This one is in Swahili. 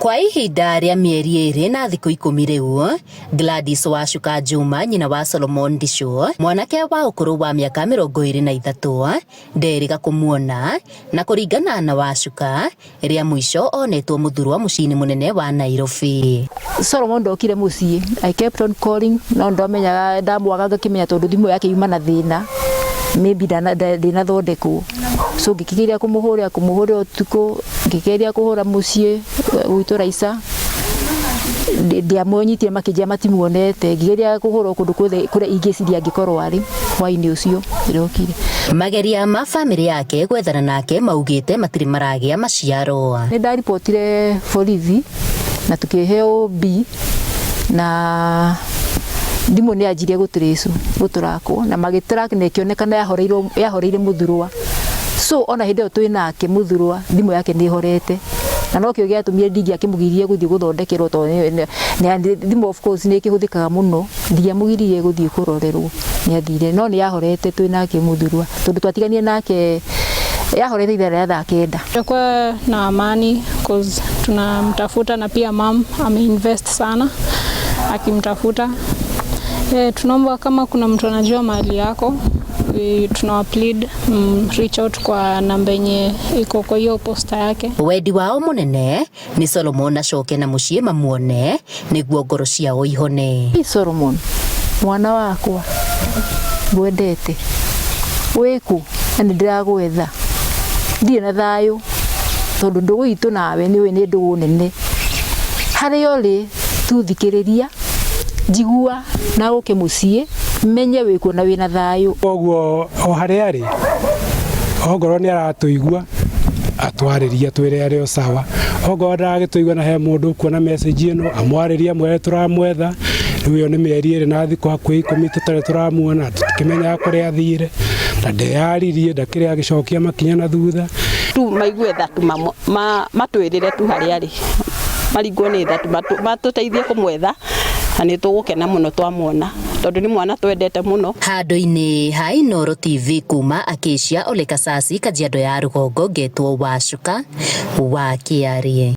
Kwa ihinda rĩa mĩeri 2 na thikũ 10 rĩu, Gladys Wacuka Juma, nyina wa Solomon Ndishu, mwanake wa ũkũrũ wa mĩaka 23, nderĩga kũmuona, na kũringana na Wacuka, rĩa mũico onetwo mũthurwa mũciĩ-inĩ mũnene wa Nairobi. Solomon ndokire mũciĩ. I kept on calling, no ndomenyaga ndamwaga ngakĩmenya tondũ thimũ yake yuma na thĩna. Maybe ndinathondekwo. So ngĩkĩgeria kũmũhũrĩra ũtukũ, ngĩkĩgeria kũhũra mũciĩ gwitũ Raica. Ndiamũnyitie makĩnjia matimuonete, ngĩgeria kũhũra kũndũ kũrĩa ingĩciria angĩkorwo arĩ hwaĩ-inĩ ũcio ndokire. Mageria ma famĩlĩ yake gwethana nake maugĩte matirĩ maragĩa maciaro. Nĩ ndaribotire borithi na tukĩheo B na ndimũ nĩ anjirie gũtũrakwo na magĩtrack na ĩkĩonekana yahoreire mũthurwa. So ona hĩndĩ ĩyo twĩ nake mũthurwa thimũ yake nĩ horete. Na no kĩo gĩatũmire ndingĩakĩmũgirie gũthiĩ gũthondekerwo tondũ thimũ of course nĩ ĩkĩhũthĩkaga mũno, ndiamũgirie gũthiĩ kũrorerwo. Nĩ athire no nĩ yahorete twĩ nake mũthurwa tondũ twatiganire nake yahorete ithaa rĩa thaa 9. Tutakuwa na amani cause tunamtafuta na pia mom ameinvest sana akimtafuta. Tunaomba kama kuna mtu anajua mahali yako, tunawa plead reach out kwa namba yenye iko kwa hiyo posta yake. Wendi wao mũnene ni Solomon acoke na mũciĩ mamuone nĩguo ngoro ciao ihone. Solomon, mwana wakwa ngwendete, wĩku na nĩndĩragwetha, ndirĩ na thayũ tondũ ndũgũ itũ nawe nĩ ndũgũ nene. Harĩa ũrĩ tuthikĩrĩria njigua na gũke mũciĩ menye wĩkuo na wĩna thayũ. Koguo o harĩa arĩ ongorwo nĩ aratũigua atwarĩria twĩre arĩ o sawa, ongorwo ndaragĩtũigua na he mũndũ kuona message ĩno amwarĩria mwere tũramwetha. Rĩu ĩyo nĩ mĩeri 2 na thikũ hakuhĩ 10 tũtarĩ tũramuona, tũkĩmenyaga kũrĩa athire na ndeyaririe ndakĩrĩ agĩcokia makinya na thutha. Tu maigue thatu matwĩrĩre tu harĩa arĩ, maringwo nĩ thatu matũteithie kũmwetha na nĩ tũgũkena mũno twamuona tondũ nĩ mwana twendete mũno. Handũ-inĩ ha Inooro TV kuma Acacia Ole Kasasi, Kajiado ya Rũgongo, ngetwo Wacuka wa Kĩarĩ.